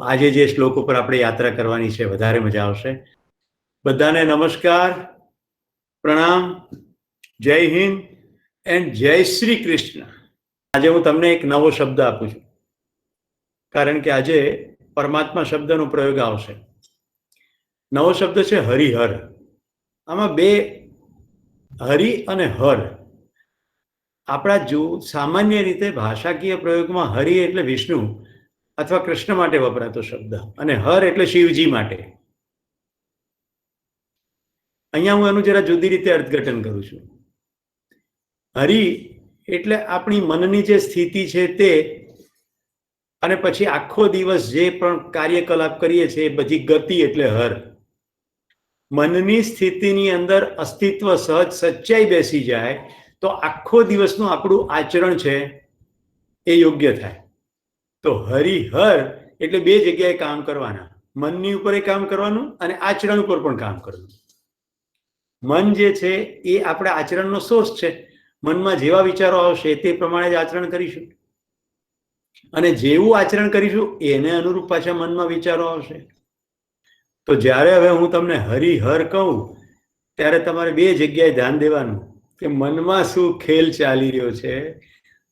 આજે જે શ્લોક ઉપર આપણે યાત્રા કરવાની છે વધારે મજા આવશે. બધાને નમસ્કાર, પ્રણામ, જય હિન્દ એન્ડ જય શ્રી કૃષ્ણ. આજે હું તમને એક નવો શબ્દ આપું છું, કારણ કે આજે પરમાત્મા શબ્દનો પ્રયોગ આવશે. નવો શબ્દ છે હરિહર. આમાં બે હરિ અને હર. આપણા સામાન્ય રીતે ભાષાકીય પ્રયોગમાં હરિ એટલે વિષ્ણુ અથવા કૃષ્ણ માટે વપરાતો શબ્દ અને હર એટલે શિવજી માટે. અહીંયા હું એનું જરા જુદી રીતે અર્થઘટન કરું છું. હરિ એટલે આપણી મનની જે સ્થિતિ છે તે, અને પછી આખો દિવસ જે પણ કાર્યકલાપ કરીએ છીએ એ બધી ગતિ એટલે હર. મનની સ્થિતિની અંદર અસ્તિત્વ સહજ સચ્ચાઈ બેસી જાય તો આખો દિવસનું આપણું આચરણ છે એ યોગ્ય થાય. તો હરિહર એટલે બે જગ્યાએ કામ કરવાના, મનની ઉપર કામ કરવાનું અને આચરણ ઉપર પણ કામ કરવાનું. મન જે છે એ આપણા આચરણનો સોર્સ છે. મનમાં જેવા વિચારો આવશે તે પ્રમાણે જ આચરણ કરીશું, અને જેવું આચરણ કરીશું એને અનુરૂપ પાછા મનમાં વિચારો આવશે. તો જ્યારે હવે હું તમને હરિહર કહું ત્યારે તમારે બે જગ્યાએ ધ્યાન દેવાનું કે મનમાં શું ખેલ ચાલી રહ્યો છે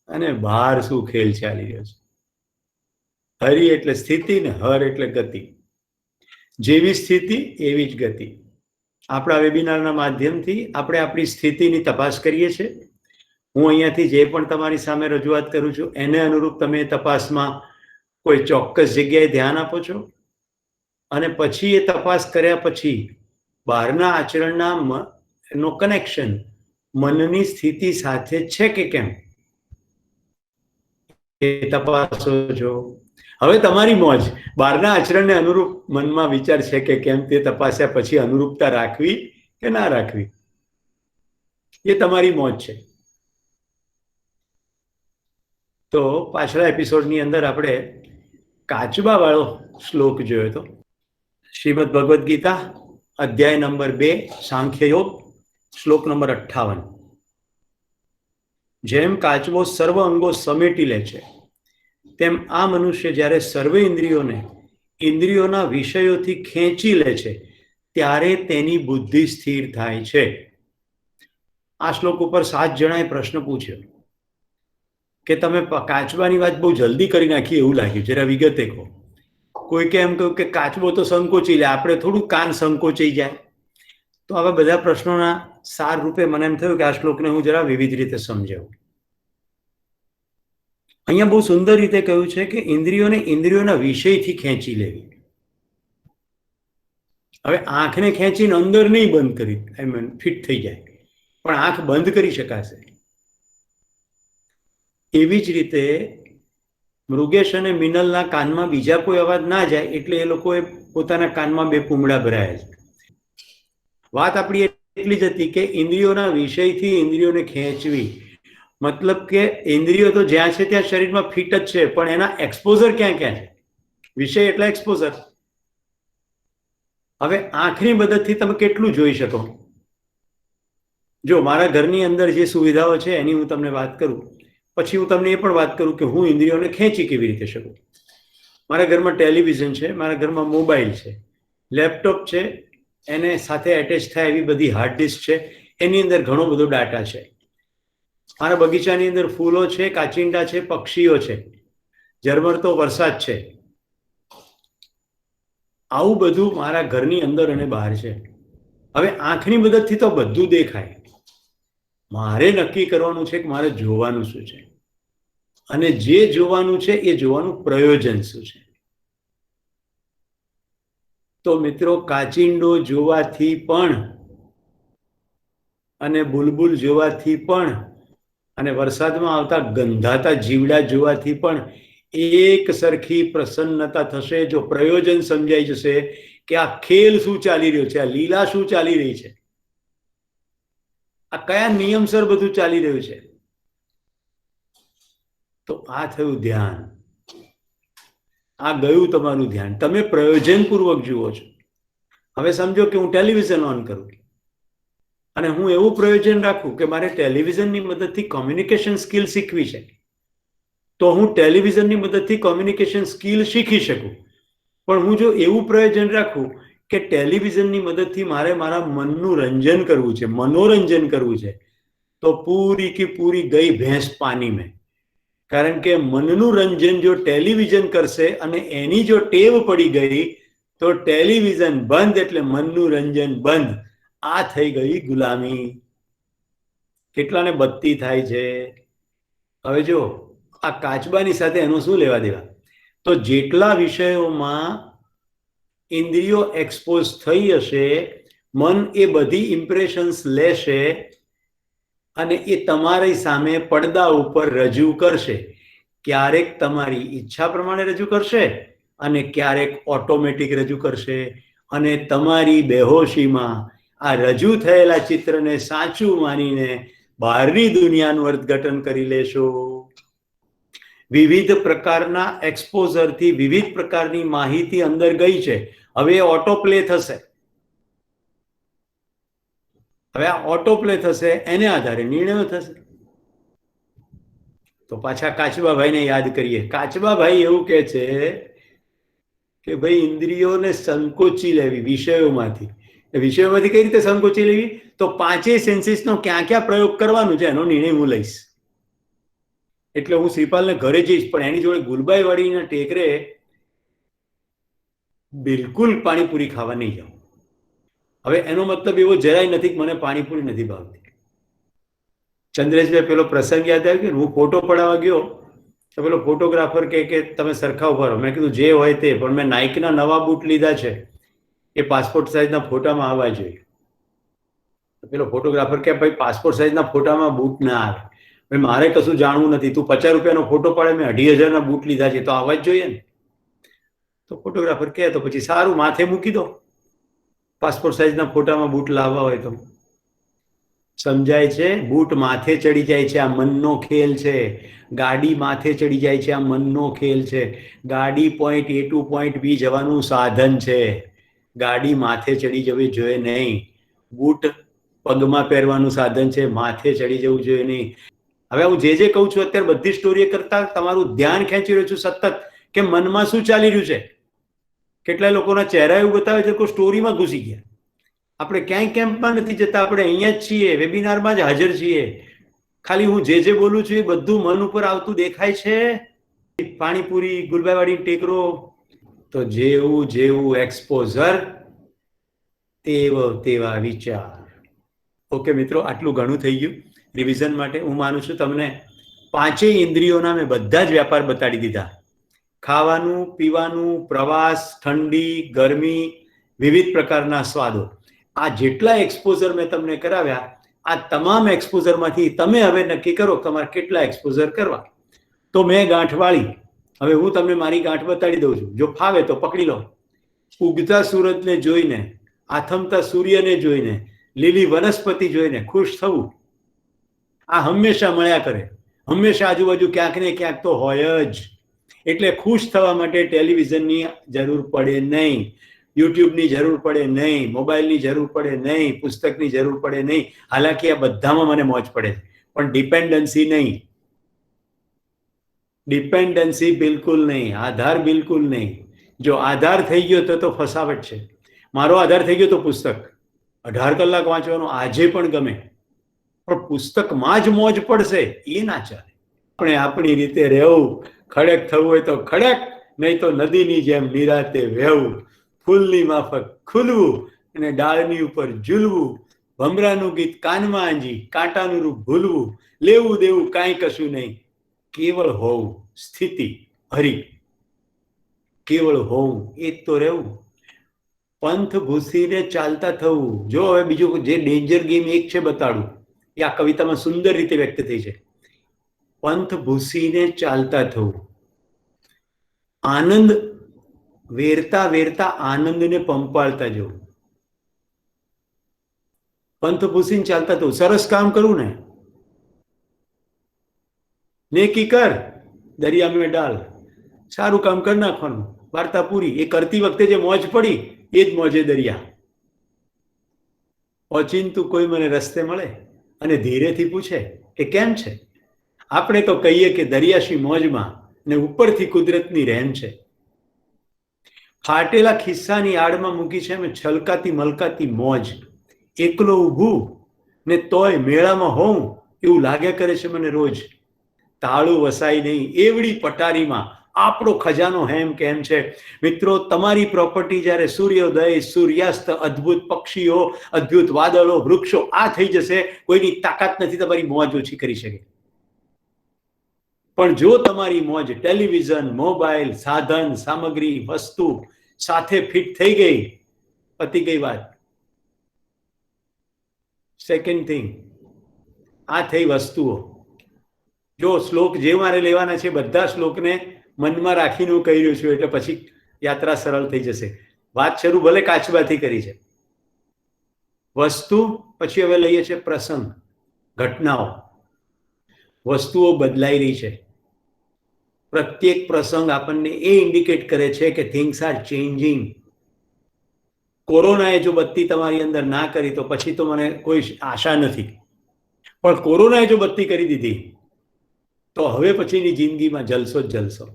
અને બહાર શું ખેલ ચાલી રહ્યો છે. હરિ એટલે સ્થિતિ ને હર એટલે ગતિ. જેવી સ્થિતિ એવી જ ગતિ. આપણા વેબિનારના માધ્યમથી આપણે આપણી સ્થિતિની તપાસ કરીએ છીએ. હું અહીંયાથી જે પણ તમારી સામે રજૂઆત કરું છું એને અનુરૂપ તમે તપાસમાં કોઈ ચોક્કસ જગ્યાએ ધ્યાન આપો છો, અને પછી એ તપાસ કર્યા પછી બહારના આચરણના નો કનેક્શન મનની સ્થિતિ સાથે છે કે કેમ એ તપાસો છો. હવે તમારી મોજ, બહારના આચરણને અનુરૂપ મનમાં વિચાર છે કે કેમ તે તપાસ્યા પછી અનુરૂપતા રાખવી કે ના રાખવી એ તમારી મોજ છે. તો પાછલા એપિસોડની અંદર આપણે કાચબા વાળો શ્લોક જોયો હતો. શ્રીમદ ભગવદ્ ગીતા અધ્યાય નંબર 2 સાંખ્ય યોગ શ્લોક નંબર 58. જેમ કાચબો સર્વ અંગો સમેટી લે છે તેમ આ મનુષ્ય જ્યારે સર્વે ઇન્દ્રિયોને ઇન્દ્રિયોના વિષયોથી ખેંચી લે છે ત્યારે તેની બુદ્ધિ સ્થિર થાય છે. આ શ્લોક ઉપર 7 જણાએ પ્રશ્ન પૂછ્યો કે તમે કાચબાની વાત બહુ જલ્દી કરી નાખી એવું લાગ્યું, જરા વિગતે કહો. કોઈકે એમ કહ્યું કે કાચબો તો સંકોચી લે, આપણે થોડું કાન સંકોચાઈ જાય. તો આવા બધા પ્રશ્નોના સાર રૂપે મને એમ થયું કે આ શ્લોકને હું જરા વિવિધ રીતે સમજાવું. અહીંયા બહુ સુંદર રીતે કહ્યું છે કે ઇન્દ્રિયોને ઇન્દ્રિયોના વિષયથી ખેંચી લેવી. હવે આંખને ખેંચીને અંદર નહીં બંધ કરી, ફિટ થઈ જાય, પણ આંખ બંધ કરી શકાશે. એવી જ રીતે મૃગેશ અને મિનલના કાનમાં બીજા કોઈ અવાજ ના જાય એટલે એ લોકોએ પોતાના કાનમાં 2 પૂમડા ભરાયા છે. વાત આપણી એટલી જ હતી કે ઇન્દ્રિયોના વિષયથી ઇન્દ્રિયોને ખેંચવી, મતલબ કે ઇન્દ્રિયો તો જ્યાં છે ત્યાં શરીરમાં ફિટ જ છે, પણ એના એક્સપોઝર ક્યાં ક્યાં છે. વિષય એટલે એક્સપોઝર. હવે આંખની મદદથી તમે કેટલું જોઈ શકો? જો મારા ઘરની અંદર જે સુવિધાઓ છે એની હું તમને વાત કરું, પછી હું તમને એ પણ વાત કરું કે હું ઇન્દ્રિયોને ખેંચી કેવી રીતે શકું. મારા ઘરમાં ટેલિવિઝન છે, મારા ઘરમાં મોબાઈલ છે, લેપટોપ છે, એને સાથે એટેચ થાય એવી બધી હાર્ડ ડિસ્ક છે, એની અંદર ઘણો બધો ડાટા છે. મારા બગીચાની અંદર ફૂલો છે, કાચિંડા છે, પક્ષીઓ છે, ઝરમરતો વરસાદ છે. આવું બધું મારા ઘરની અંદર અને બહાર છે. હવે આંખની મદદથી તો બધું દેખાય. મારે નક્કી કરવાનું છે કે મારે જોવાનું શું છે, અને જે જોવાનું છે એ જોવાનું પ્રયોજન શું છે. તો મિત્રો, કાચિંડો જોવાથી પણ, અને બુલબુલ જોવાથી પણ, અને વરસાદમાં આવતા ગંધાતા જીવડા જોવાથી પણ એક સરખી પ્રસન્નતા થશે જો પ્રયોજન સમજાઈ જશે કે આ ખેલ શું ચાલી રહ્યો છે, આ લીલા શું ચાલી રહી છે, આ કયા નિયમસર બધું ચાલી રહ્યું છે. તો આ થયું ધ્યાન. આ ગયું તમારું ધ્યાન. તમે પ્રયોજનપૂર્વક જુઓ છો. હવે સમજો કે હું ટેલિવિઝન ઓન કરું અને હું એવું પ્રયોજન રાખું કે મારે ટેલિવિઝનની મદદથી કોમ્યુનિકેશન સ્કિલ શીખવી છે, તો હું ટેલિવિઝનની મદદથી કોમ્યુનિકેશન સ્કિલ શીખી શકું. પણ હું જો એવું પ્રયોજન રાખું કે ટેલિવિઝનની મદદથી મારે મારા મનનું રંજન કરવું છે, મનોરંજન કરવું છે, તો પૂરી की પૂરી ગઈ ભેંસ પાણી में. કારણ કે મનનું રંજન જો ટેલિવિઝન કરશે અને એની જો ટેવ પડી ગઈ તો ટેલિવિઝન બંધ એટલે મનનું રંજન બંધ. આ થઈ ગઈ ગુલામી. કેટલાને બત્તી થાય છે. હવે જો આ કાચબાની સાથે એનું શું લેવા દેવા? તો જેટલા વિષયોમાં ઇન્દ્રિયો એક્સપોઝ થઈ હશે, મન એ બધી ઇમ્પ્રેશન્સ લેશે અને એ તમારી સામે પડદા ઉપર રજૂ કરશે. ક્યારેક તમારી ઈચ્છા પ્રમાણે રજૂ કરશે અને ક્યારેક ઓટોમેટિક રજૂ કરશે. અને તમારી બેહોશીમાં આ રજૂ થયેલા ચિત્રને સાચું માનીને બહારની દુનિયાનું અર્થઘટન કરી લેશો. વિવિધ પ્રકારના એક્સપોઝરથી વિવિધ પ્રકારની માહિતી અંદર ગઈ છે. હવે ઓટો પ્લે થશે. હવે આ ઓટો પ્લે થશે, એને આધારે નિર્ણયો થશે. તો પાછા કાચબાભાઈને યાદ કરીએ. કાચબાભાઈ એવું કહે છે કે ભાઈ ઇન્દ્રિયોને સંકોચી લેવી વિષયોમાંથી. વિષયોમાંથી કઈ રીતે સંકોચી લેવી? તો પાંચેય સેન્સીસનો ક્યાં ક્યાં પ્રયોગ કરવાનો છે એનો નિર્ણય હું લઈશ. એટલે હું શ્રીપાલને ઘરે જઈશ, પણ એની જોડે ગુલબાઈ વાળીના ટેકરે બિલકુલ પાણીપુરી ખાવા નહીં જાઉં. હવે એનો મતલબ એવો જરાય નથી કે મને પાણીપુરી નથી ભાવતી. ચંદ્રેશભાઈ પેલો પ્રસંગ યાદ આવ્યો કે હું ફોટો પડાવવા ગયો તો પેલો ફોટોગ્રાફર કે તમે સરખા ઉભા રહો. મેં કીધું જે હોય તે, પણ મેં નાઇકના નવા બૂટ લીધા છે, એ પાસપોર્ટ સાઇઝના ફોટામાં આવવા જોઈએ. પેલો ફોટોગ્રાફર કે ભાઈ પાસપોર્ટ સાઇઝના ફોટામાં બૂટ ના આવે. ભાઈ મારે કશું જાણવું નથી, તું 50 રૂપિયાનો ફોટો પાડે, મેં 2,500 બૂટ લીધા છે, તો આવવા જ જોઈએ ને. તો ફોટોગ્રાફર કહે તો પછી સારું, માથે મૂકી દો, પાસપોર્ટ સાઇઝના ફોટામાં બૂટ લાવવા હોય તો. સમજાય છે? બૂટ માથે ચડી જાય છે, આ મનનો ખેલ છે. ગાડી માથે ચડી જાય છે, આ મનનો ખેલ છે. ગાડી point A to point B જવાનું સાધન છે. ગાડી માથે ચડી જવી જોઈએ નહીં. બૂટ પગમાં પહેરવાનું સાધન છે, માથે ચડી જવું જોઈએ નહીં. હવે હું જે કહું છું અત્યારે બધી સ્ટોરી કરતા તમારું ધ્યાન ખેંચી રહ્યો છું સતત કે મનમાં શું ચાલી રહ્યું છે. કેટલા લોકોના ચહેરા એવું બતાવે છે કે સ્ટોરીમાં ઘૂસી ગયા. આપણે ક્યાંય કેમ્પમાં નથી જતા, આપણે અહીંયા જ છીએ, વેબિનારમાં જ હાજર છીએ. ખાલી હું જે બોલું છું એ બધું મન ઉપર આવતું દેખાય છે. પાણીપુરી, ગુલબાઈવાડી ટેકરો, તો જેવું જેવું એક્સપોઝર તેવા વિચાર. ઓકે મિત્રો, આટલું ઘણું થઈ ગયું રિવિઝન માટે. હું માનું છું તમને પાંચેય ઇન્દ્રિયોના મેં બધા જ વ્યાપાર બતાડી દીધા. ખાવાનું, પીવાનું, પ્રવાસ, ઠંડી, ગરમી, વિવિધ પ્રકારના સ્વાદો. આ જેટલા એક્સપોઝર મેં તમને કરાવ્યા, આ તમામ એક્સપોઝરમાંથી તમે હવે નક્કી કરો તમારે કેટલા એક્સપોઝર કરવા. તો મેં ગાંઠ વાળી, હવે હું તમને મારી ગાંઠ બતાડી દઉં છું. જો ફાવે તો પકડી લો. ઉગતા સૂરજને જોઈને, આથમતા સૂર્યને જોઈને, લીલી વનસ્પતિ જોઈને ખુશ થવું, આ હંમેશા મળ્યા કરે. હંમેશા આજુબાજુ ક્યાંક ને ક્યાંક તો હોય જ. એટલે ખુશ થવા માટે ટેલિવિઝનની જરૂર પડે નહીં, યુટ્યુબની જરૂર પડે નહીં, મોબાઈલની જરૂર પડે નહીં, પુસ્તકની જરૂર પડે નહીં. હાલાકી આ બધામાં મને મોજ પડે છે, પણ ડિપેન્ડન્સી નહીં. ડિપેન્ડન્સી બિલકુલ નહીં, આધાર બિલકુલ નહીં. જો આધાર થઈ ગયો તો ફસાવટ છે. મારો આધાર થઈ ગયો તો પુસ્તક. 18 કલાક વાંચવાનું આજે પણ ગમે, પણ પુસ્તકમાં જ મોજ પડશે એ ના ચાલે. આપણે આપણી રીતે રહેવું. ખડક થવું હોય તો ખડક, નહીં તો નદીની જેમ નિરાતે વહેવું. ફૂલની માફક ખુલવું અને ડાળની ઉપર ઝૂલવું. ભમરાનું ગીત કાનમાં આંજી, કાંટાનું રૂપ ભૂલવું. લેવું દેવું કાંઈ કશું નહીં, કેવળ હોવું. સ્થિતિ હરી, કેવળ હોવું, એ જ તો રહેવું. પંથ ભૂસીને ચાલતા થવું. જો હવે બીજું જે ડેન્જર ગેમ એક છે બતાડું, એ આ કવિતામાં સુંદર રીતે વ્યક્ત થઈ છે. પંથ ભૂસીને ચાલતા થવું. આનંદ વેરતા વેરતા આનંદને પંપાળતા જવું. પંથ ભૂસીને ચાલતા થવું. સરસ કામ કરવું ને, નેકી કર, દરિયા મેં ડાલ. સારું કામ કરી નાખવાનું, વાર્તા પૂરી. એ કરતી વખતે જે મોજ પડી એ જ મોજે દરિયા. ઓચિંતું કોઈ મને રસ્તે મળે અને ધીરેથી પૂછે કે કેમ છે, આપણે તો કહીએ કે દરિયાશી મોજમાં ને ઉપરથી કુદરતની રહેમ છે. ફાટેલા ખિસ્સાની આડમાં મૂકી છે મેં છલકાતી મલકાતી મોજ. એકલો ઊભું ને તોય મેળામાં હોઉં એવું લાગ્યા કરે છે મને રોજ. તાળું વસાય નહીં એવડી પટારીમાં આપણો ખજાનો હેમ કેમ છે. મિત્રો, તમારી પ્રોપર્ટી જ્યારે સૂર્યોદય, સૂર્યાસ્ત, અદ્ભુત પક્ષીઓ, અદ્ભુત વાદળો, વૃક્ષો આ થઈ જશે, કોઈની તાકાત નથી તમારી મોજ ઓછી કરી શકે. પણ જો તમારી મોજ ટેલિવિઝન, મોબાઈલ, સાધન, સામગ્રી, વસ્તુ સાથે ફિટ થઈ ગઈ, પતી ગઈ વાત. સેકન્ડ થિંગ, આ થઈ વસ્તુઓ. જો શ્લોક જે મારે લેવાના છે બધા શ્લોકને મનમાં રાખીને હું કહી રહ્યો છું, એટલે પછી યાત્રા સરળ થઈ જશે. વાત શરૂ ભલે કાચબાથી કરી છે. વસ્તુ, પછી હવે લઈએ છે પ્રસંગ, ઘટનાઓ. વસ્તુઓ બદલાઈ રહી છે. પ્રત્યેક પ્રસંગ આપણને એ ઇન્ડિકેટ કરે છે કે થિંગ્સ આર ચેન્જિંગ. કોરોનાએ જો બત્તી તમારી અંદર ના કરી તો પછી તો મને કોઈ આશા નથી, પણ કોરોનાએ જો બત્તી કરી દીધી તો હવે પછીની જિંદગીમાં જલસો જ જલસો.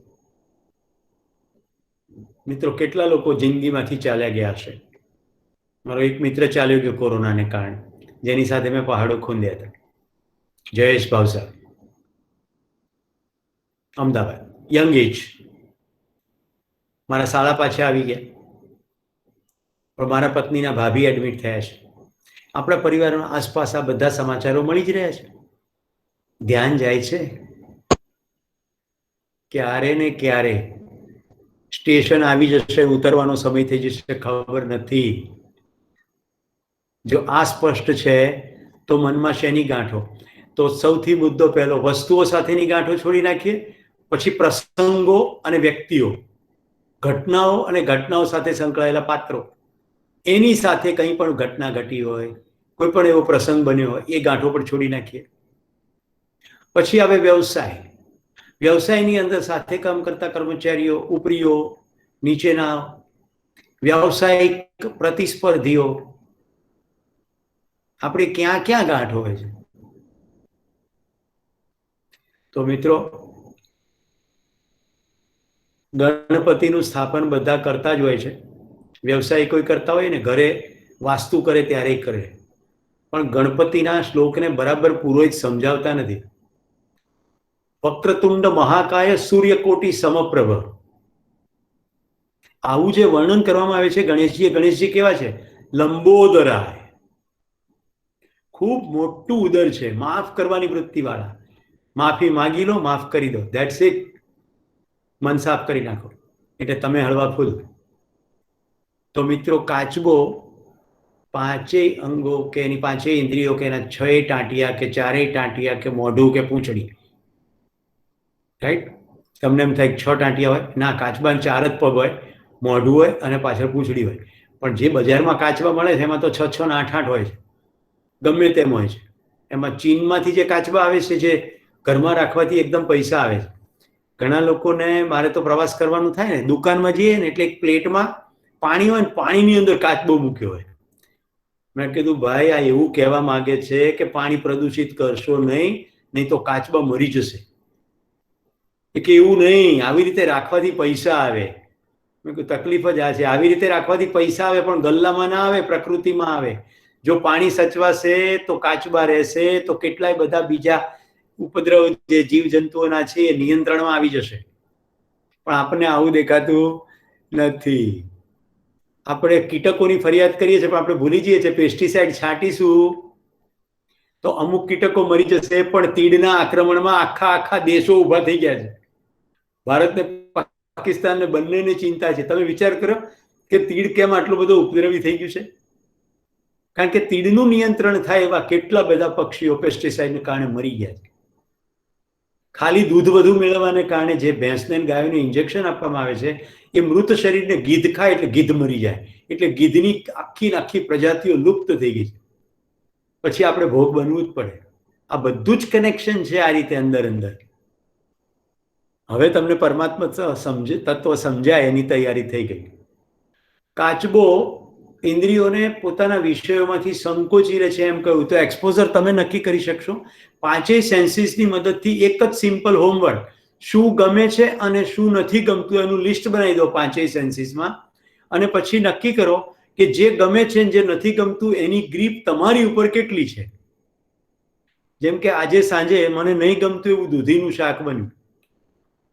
મિત્રો, કેટલા લોકો જિંદગીમાંથી ચાલ્યા ગયા હશે. મારો એક મિત્ર ચાલ્યો ગયો કોરોનાને કારણે, જેની સાથે મેં પહાડો ખોંદ્યા હતા. Jayesh Bhavsar, Ahmedabad, young age. મારા શાળા પાછા આવી ગયા, પણ મારા પત્નીના ભાભી એડમિટ થયા છે. આપણા પરિવારના આસપાસ આ બધા સમાચારો મળી જ રહ્યા છે. ધ્યાન જાય છે. ક્યારે ને ક્યારે સ્ટેશન આવી જશે, ઉતરવાનો સમય થઈ જશે, ખબર નથી. જો આ સ્પષ્ટ છે તો મનમાં શેની ગાંઠો? તો સૌથી મુદ્દો પહેલો, વસ્તુઓ સાથેની ગાંઠો છોડી નાખીએ, પછી પ્રસંગો અને વ્યક્તિઓ, ઘટનાઓ અને ઘટનાઓ સાથે સંકળાયેલા પાત્રો, એની સાથે કંઈ પણ ઘટના ઘટી હોય, કોઈ પણ એવો પ્રસંગ બન્યો હોય, એ ગાંઠો પણ છોડી નાખીએ. પછી આવે વ્યવસાય. વ્યવસાયની અંદર સાથે કામ કરતા કર્મચારીઓ, ઉપરીઓ, નીચેના, વ્યવસાયિક પ્રતિસ્પર્ધીઓ, આપણે ક્યાં ક્યાં ગાંઠ હોય છે. તો મિત્રો, ગણપતિનું સ્થાપન બધા કરતા જ હોય છે. વ્યવસાય કોઈ કરતા હોય ને, ઘરે વાસ્તુ કરે ત્યારે કરે, પણ ગણપતિના શ્લોકને બરાબર પૂરો જ સમજાવતા નથી. વક્રતુંડ મહાકાય સૂર્યકોટી સમપ્રભ, આવું જે વર્ણન કરવામાં આવે છે ગણેશજી કેવા છે? લંબોદરાય, ખૂબ મોટું ઉદર છે, માફ કરવાની વૃત્તિ વાળા. માફી માગી લો, માફ કરી દો, ધેટ્સ ઇટ. મન સાફ કરી નાખો એટલે તમે હળવા ફૂલ. તો મિત્રો, કાચબો પાંચેય અંગો કે એની પાંચેય ઇન્દ્રિયો કે એના 6 ટાંટિયા કે 4 ટાંટિયા કે મોઢું કે પૂંછડી, રાઈટ? તમને એમ થાય 6 ટાંટિયા હોય? ના, કાચબાને 4 જ પગ હોય, મોઢું હોય અને પાછળ પૂંછડી હોય. પણ જે બજારમાં કાચબા મળે છે એમાં તો 6 ને 8 હોય છે, ગમે તેમ હોય છે. એમાં ચીનમાંથી જે કાચબા આવે છે, જે ઘરમાં રાખવાથી એકદમ પૈસા આવે છે. ઘણા લોકોને, મારે તો પ્રવાસ કરવાનું થાય ને, દુકાનમાં જઈએ ને એટલે એક પ્લેટમાં પાણી હોય ને, પાણીની અંદર કાચબો મૂક્યો હોય. મેં કીધું, ભાઈ, આ એવું કહેવા માંગે છે કે પાણી પ્રદૂષિત કરશો નહીં તો કાચબા મરી જશે. કે એવું નહીં, આવી રીતે રાખવાથી પૈસા આવે. મેં કીધું, તકલીફ જ આ છે, આવી રીતે રાખવાથી પૈસા આવે, પણ ગલ્લામાં ના આવે, પ્રકૃતિમાં આવે. જો પાણી સચવાશે તો કાચબા રહેશે, તો કેટલાય બધા બીજા ઉપદ્રવ જે જીવજંતુઓના છે એ નિયંત્રણમાં આવી જશે. પણ આપણને આવું દેખાતું નથી. આપણે કીટકોની ફરિયાદ કરીએ છીએ, પણ આપણે ભૂલી જઈએ છીએ પેસ્ટિસાઇડ છાંટીશું તો અમુક કીટકો મરી જશે, પણ તીડના આક્રમણમાં આખા દેશો ઉભા થઈ ગયા છે. ભારતને, પાકિસ્તાનને બંનેને ચિંતા છે. તમે વિચાર કરો કે તીડ કેમ આટલું બધું ઉપદ્રવી થઈ ગયું છે? કારણ કે તીડનું નિયંત્રણ થાય એવા કેટલા બધા પક્ષીઓ પેસ્ટિસાઇડને કારણે મરી ગયા છે. ખાલી દૂધ વધુ મેળવવાને કારણે જે ભેંસને ગાયોને ઇન્જેક્શન આપવામાં આવે છે, એ મૃત શરીરને ગીધ ખાય એટલે ગીધ મરી જાય. એટલે ગીધની આખી પ્રજાતિઓ લુપ્ત થઈ ગઈ છે. પછી આપણે ભોગ બનવું જ પડે. આ બધું જ કનેક્શન છે આ રીતે અંદર. હવે તમને પરમાત્મા તત્વ સમજાય એની તૈયારી થઈ ગઈ. કાચબો ઇન્દ્રિયોને પોતાના વિષયોમાંથી સંકોચી રહે છે એમ કહ્યું તો એક્સપોઝર તમે નક્કી કરી શકશો. પાંચેય સેન્સીસની મદદથી એક જ સિમ્પલ હોમવર્ક, શું ગમે છે અને શું નથી ગમતું એનું લિસ્ટ બનાવી દો પાંચેય સેન્સીસમાં. અને પછી નક્કી કરો કે જે ગમે છે ને જે નથી ગમતું એની ગ્રીપ તમારી ઉપર કેટલી છે. જેમ કે આજે સાંજે મને નહીં ગમતું એવું દૂધીનું શાક બન્યું,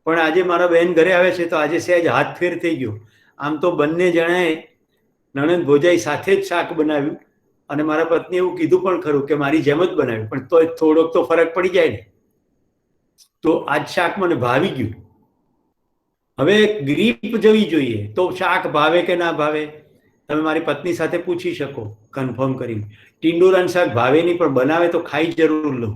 પણ આજે મારા બહેન ઘરે આવે છે તો આજે સહેજ હાથ ફેર થઈ ગયો. આમ તો બંને જણાએ નણંદ ભોજાઈ સાથે જ શાક બનાવ્યું, અને મારા પત્ની એવું કીધું પણ ખરું કે મારી જેમ જ બનાવ્યું, પણ તો થોડોક તો ફરક પડી જાય ને. તો આજ શાક મને ભાવી ગયું. હવે ગ્રીપ જવી જોઈએ. તો શાક ભાવે કે ના ભાવે તમે મારી પત્ની સાથે પૂછી શકો કન્ફર્મ કરીને. ટીંડોરાનું શાક ભાવે નહીં, પણ બનાવે તો ખાઈ જરૂર લઉં.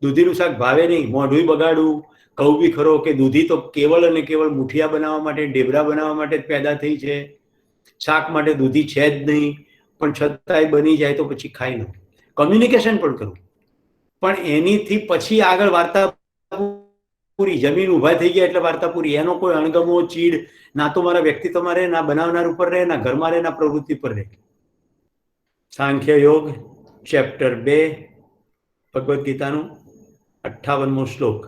દૂધીનું શાક ભાવે નહીં, મોઢું બગાડું, કહું બી ખરો કે દૂધી તો કેવળ અને કેવળ મુઠિયા બનાવવા માટે, ઢેબરા બનાવવા માટે જ પેદા થઈ છે, શાક માટે દૂધી છે જ નહીં, પણ છતાંય બની જાય તો પછી ખાઈ લઉં. કમ્યુનિકેશન પણ કરું, પણ એનીથી પછી આગળ વાર્તા પૂરી. જમીન ઊભા થઈ ગયા એટલે વાર્તા પૂરી. એનો કોઈ અણગમો, ચીડ ના તો મારા વ્યક્તિત્વમાં રહે, ના બનાવનાર ઉપર રહે, ના ઘરમાં રહે, ના પ્રવૃત્તિ પર રહે. સાંખ્ય યોગ ચેપ્ટર 2 ભગવદ્ ગીતાનું 58મો શ્લોક.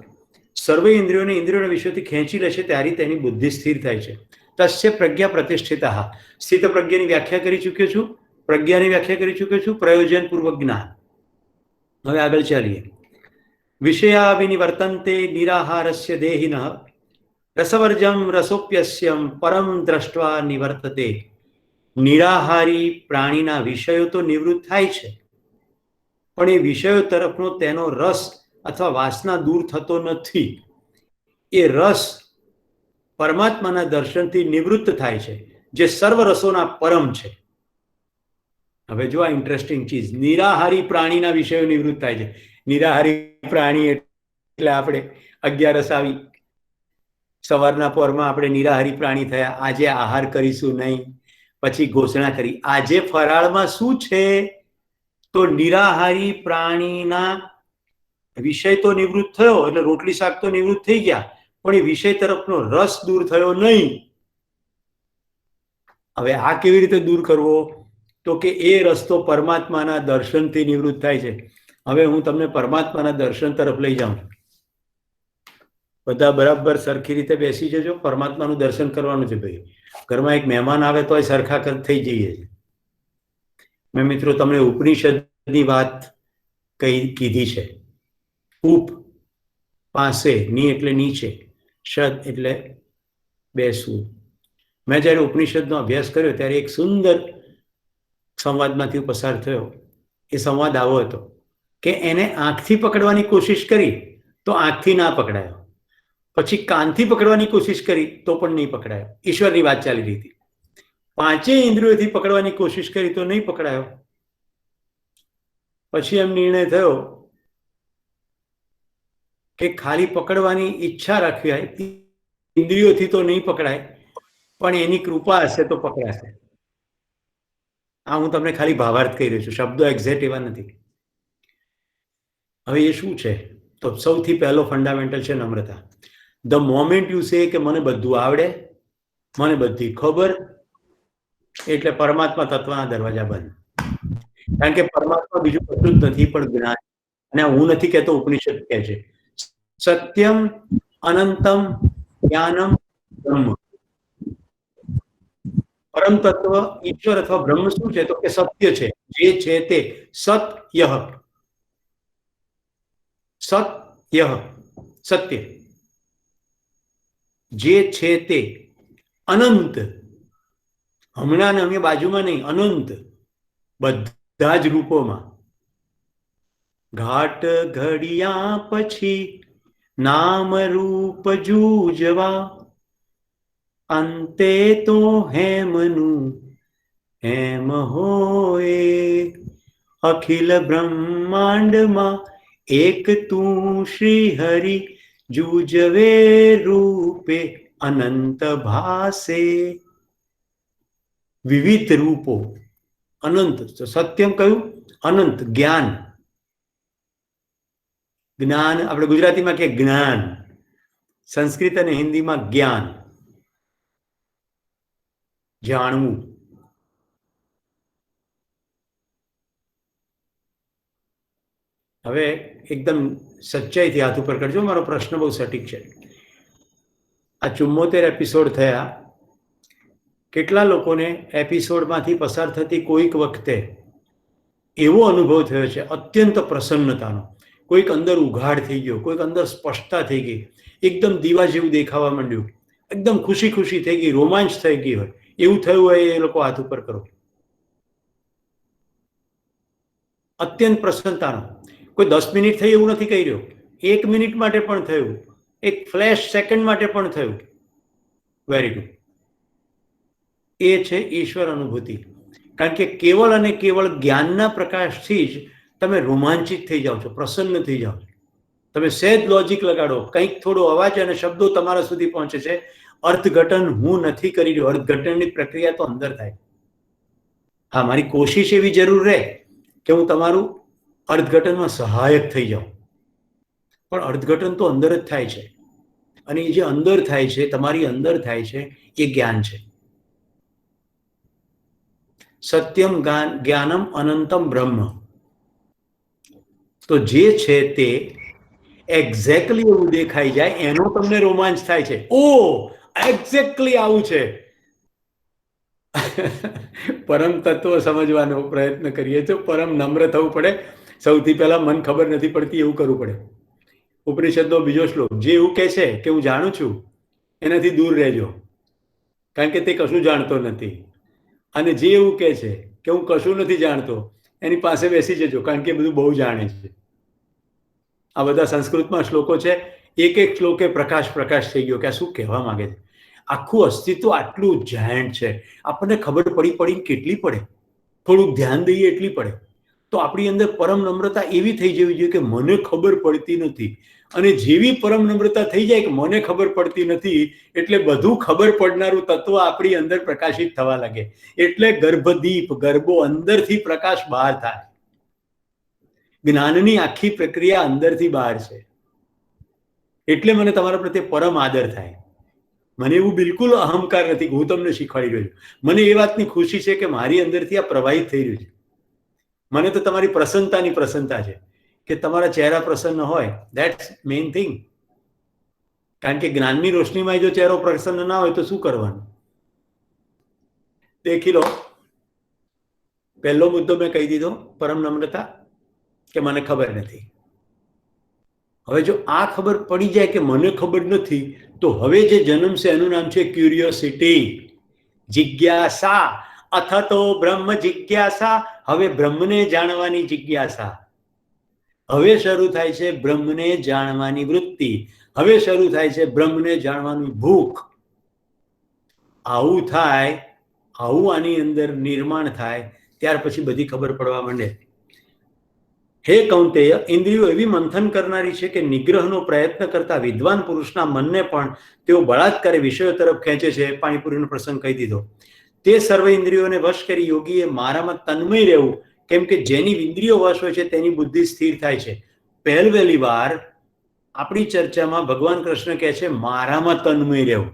સર્વે ઇન્દ્રિયોને ઇન્દ્રિયોના વિષયોથી ખેંચી લેશે ત્યારે તેની બુદ્ધિ સ્થિર થાય છે. તસ્ય પ્રજ્ઞા પ્રતિષ્ઠિતા. સ્થિત પ્રજ્ઞાની વ્યાખ્યા કરી ચૂક્યો છું, પ્રજ્ઞાની વ્યાખ્યા કરી ચૂક્યો છું, પ્રયોજનપૂર્વક જ્ઞાન. હવે આગળ ચાલીએ. વિષયા વિનિવર્તન્તે નિરાહારસ્ય દેહિનઃ રસવર્જમ રસોપ્યસ્યમ પરમ દ્રષ્ટવા નિવર્તતે. નિરાહારી પ્રાણીના વિષયો તો નિવૃત્ત થાય છે, પણ એ વિષયો તરફનો તેનો રસ અથવા વાસના દૂર થતો નથી. એ રસ પરમાત્માના દર્શનથી નિવૃત્ત થાય છે, જે સર્વ રસોના પરમ છે. હવે જો આ ઇન્ટરેસ્ટિંગ ચીજ, નિરાહારી પ્રાણીના વિષયો નિવૃત્ત થાય છે. નિરાહારી પ્રાણી એટલે આપણે 11 આવી, સવારના પોરમાં આપણે નિરાહારી પ્રાણી થયા. આજે આહાર કરીશું નહીં, પછી ઘોષણા કરી આજે ફરાળમાં શું છે, તો નિરાહારી પ્રાણીના વિષય તો નિવૃત્ત થયો, એટલે રોટલી શાક તો નિવૃત્ત થઈ ગયા, પણ એ વિષય તરફનો રસ દૂર થયો નહીં. હવે આ કેવી રીતે દૂર કરવો, તો કે એ રસ્તો પરમાત્માના દર્શનથી નિવૃત્ત થાય છે. હવે હું તમને પરમાત્માના દર્શન તરફ લઈ જાઉં છું. બધા બરાબર સરખી રીતે બેસી જજો. પરમાત્માનું દર્શન કરવાનું છે ભાઈ. ઘરમાં એક મહેમાન આવે તો સરખા થઈ જઈએ છીએ. મેં મિત્રો તમને ઉપનિષદની વાત કીધી છે. ઉપ પાસે, ની એટલે નીચે, શદ એટલે બેસવું. મેં જ્યારે ઉપનિષદનો અભ્યાસ કર્યો ત્યારે એક સુંદર સંવાદમાંથી પસાર થયો. એ સંવાદ આવો હતો કે એને આંખથી પકડવાની કોશિશ કરી તો આંખથી ના પકડાયો, પછી કાનથી પકડવાની કોશિશ કરી તો પણ નહીં પકડાયો. ઈશ્વરની વાત ચાલી રહી હતી. 5 ઇન્દ્રિયોથી પકડવાની કોશિશ કરી તો નહીં પકડાયો. પછી એમ નિર્ણય થયો કે ખાલી પકડવાની ઈચ્છા રાખવી હોય, ઇન્દ્રિયોથી તો નહીં પકડાય, પણ એની કૃપા હશે તો પકડાશે. આ હું તમને ખાલી ભાવાર્થ કહી રહ્યો છું, શબ્દો એક્ઝેક્ટ એવા નથી. હવે એ શું છે, તો સૌથી પહેલો ફંડામેન્ટલ છે નમ્રતા. ધ મોમેન્ટ યુ સે કે મને બધું આવડે, મને બધી ખબર, એટલે પરમાત્મા તત્વના દરવાજા બંધ. કારણ કે પરમાત્મા બીજું કશું જ નથી પણ જ્ઞાન. અને હું નથી કહેતો, ઉપનિષદ કહે છે સત્યમ અનંતમ જ્ઞાનમ બ્રહ્મ. પરમ તત્વ ઈશ્વર અથવા બ્રહ્મ શું છે, તો કે સત્ય છે, જે છે તે. સત્ય, સત્ય, સત્ય, જે છે તે. અનંત, હમણાં અમે બાજુમાં નહીં, અનંત, બધા જ રૂપોમાં. ઘાટ ઘડિયા પછી નામ રૂપ જૂજવા, અંતે તો હેમનું હેમ હોય. અખિલ બ્રહ્માંડમાં એક તું શ્રી હરિ, જૂજવે રૂપે અનંત ભાસે. વિવિધ રૂપો, અનંત. સત્યમ કયું? અનંત. જ્ઞાન, જ્ઞાન આપણે ગુજરાતીમાં કે જ્ઞાન, સંસ્કૃત અને હિન્દીમાં જ્ઞાન, જાણવું. હવે એકદમ સચ્ચાઈથી હાથ ઉપર કરજો, મારો પ્રશ્ન બહુ સટીક છે. આ 74 એપિસોડ થયા, કેટલા લોકોને એપિસોડમાંથી પસાર થતી કોઈક વખતે એવો અનુભવ થયો છે અત્યંત પ્રસન્નતાનો, કોઈક અંદર ઉઘાડ થઈ ગયો, કોઈક અંદર સ્પષ્ટતા થઈ ગઈ, એકદમ દીવા જેવું દેખાવા માંડ્યું, એકદમ ખુશી ખુશી થઈ ગઈ, રોમાંચ થઈ ગઈ હોય, એવું થયું હોય એ લોકો હાથ ઉપર કરો. અત્યંત પ્રસન્નતાનો. કોઈ 10 મિનિટ થઈ એવું નથી કહી રહ્યો, 1 મિનિટ માટે પણ થયું, એક ફ્લેશ સેકન્ડ માટે પણ થયું. Very good. એ છે ઈશ્વર અનુભૂતિ. કારણ કે કેવળ અને કેવળ જ્ઞાનના પ્રકાશથી જ તમે રોમાંચિત થઈ જાઓ છો, પ્રસન્ન થઈ જાઓ છો. તમે સહેજ લોજિક લગાડો, કંઈક થોડો અવાજ અને શબ્દો તમારા સુધી પહોંચે છે. અર્થઘટન હું નથી કરી રહ્યો, અર્થઘટનની પ્રક્રિયા તો અંદર થાય. હા, મારી કોશિશ એવી જરૂર રહે કે હું તમારું અર્થઘટનમાં સહાયક થઈ જાઉં, પણ અર્થઘટન તો અંદર જ થાય છે. અને એ જે અંદર થાય છે, તમારી અંદર થાય છે, એ જ્ઞાન છે. સત્યમ જ્ઞાનમ અનંતમ બ્રહ્મ. તો જે છે તે એક્ઝેક્ટલી એવું દેખાઈ જાય, એનો તમને રોમાંચ થાય છે. ઓ, એક્ઝેક્ટલી આવું છે. પરમ તત્વ સમજવાનો પ્રયત્ન કરીએ તો પરમ નમ્ર થવું પડે. સૌથી પહેલા મન ખબર નથી પડતી એવું કરવું પડે. ઉપનિષદનો બીજો શ્લોક, જે એવું કહે છે કે હું જાણું છું એનાથી દૂર રહેજો, કારણ કે તે કશું જાણતો નથી. અને જે એવું કહે છે કે હું કશું નથી જાણતો, એની પાસે બેસી જજો, કારણ કે બધું બહુ જાણે છે. આ બધા સંસ્કૃતમાં શ્લોકો છે. એક એક શ્લોકે પ્રકાશ પ્રકાશ થઈ ગયો કે આ શું કહેવા માંગે છે. આખું અસ્તિત્વ આટલું જાયન્ટ છે, આપણને ખબર પડીને કેટલી પડે, થોડુંક ધ્યાન દઈએ એટલી પડે. તો આપણી અંદર પરમ નમ્રતા એવી થઈ જવી જોઈએ કે મને ખબર પડતી નથી. અને જેવી પરમ નમ્રતા થઈ જાય કે મને ખબર પડતી નથી, એટલે બધું ખબર પડનારું તત્વ આપણી અંદર પ્રકાશિત થવા લાગે. એટલે ગર્ભદીપ, ગર્ભો અંદરથી પ્રકાશ બહાર થાય. જ્ઞાનની આખી પ્રક્રિયા અંદરથી બહાર છે. એટલે મને તમારા પ્રત્યે પરમ આદર થાય. મને એવું બિલકુલ અહંકાર નથી કે હું તમને શીખવાડી રહ્યો છું. મને એ વાતની ખુશી છે કે મારી અંદરથી આ પ્રવાહિત થઈ રહ્યું છે. મને તો તમારી પ્રસન્નતાની પ્રસન્નતા છે કે તમારા ચહેરા પ્રસન્ન હોય, ધેટ્સ મેઇન થિંગ. કારણ કે જ્ઞાનની રોશનીમાં જો ચહેરો પ્રસન્ન ના હોય તો શું કરવાનું? દેખી લો, પહેલો મુદ્દો મેં કહી દીધો, પરમ નમ્રતા, કે મને ખબર નથી. હવે જો આ ખબર પડી જાય કે મને ખબર નથી, તો હવે જે જન્મશે એનું નામ છે ક્યુરિયોસિટી, જિજ્ઞાસા. અથતો બ્રહ્મ જિજ્ઞાસા. હવે બ્રહ્મને જાણવાની જિજ્ઞાસા. હવે શરૂ થાય છે બ્રહ્મને જાણવાની વૃત્તિ. હવે શરૂ થાય છે બ્રહ્મને જાણવાની ભૂખ. આવું થાય, આવું આની અંદર નિર્માણ થાય, ત્યાર પછી બધી ખબર પડવા માંડે. હે કૌંતેય, ઇન્દ્રિયો એવી મંથન કરનારી છે કે નિગ્રહનો પ્રયત્ન કરતા વિદ્વાન પુરુષના મનને પણ તેઓ બળાત્કારે વિષયો તરફ ખેંચે છે. પાણીપુરીનો પ્રસંગ કહી દીધો. તે સર્વ ઇન્દ્રિયોને વશ કરી યોગીએ મારામાં તન્મય રહેવું, કેમ કે જેની ઇન્દ્રિયો વશ હોય છે તેની બુદ્ધિ સ્થિર થાય છે. પહેલી વાર આપણી ચર્ચામાં ભગવાન કૃષ્ણ કહે છે મારામાં તન્મય રહેવું.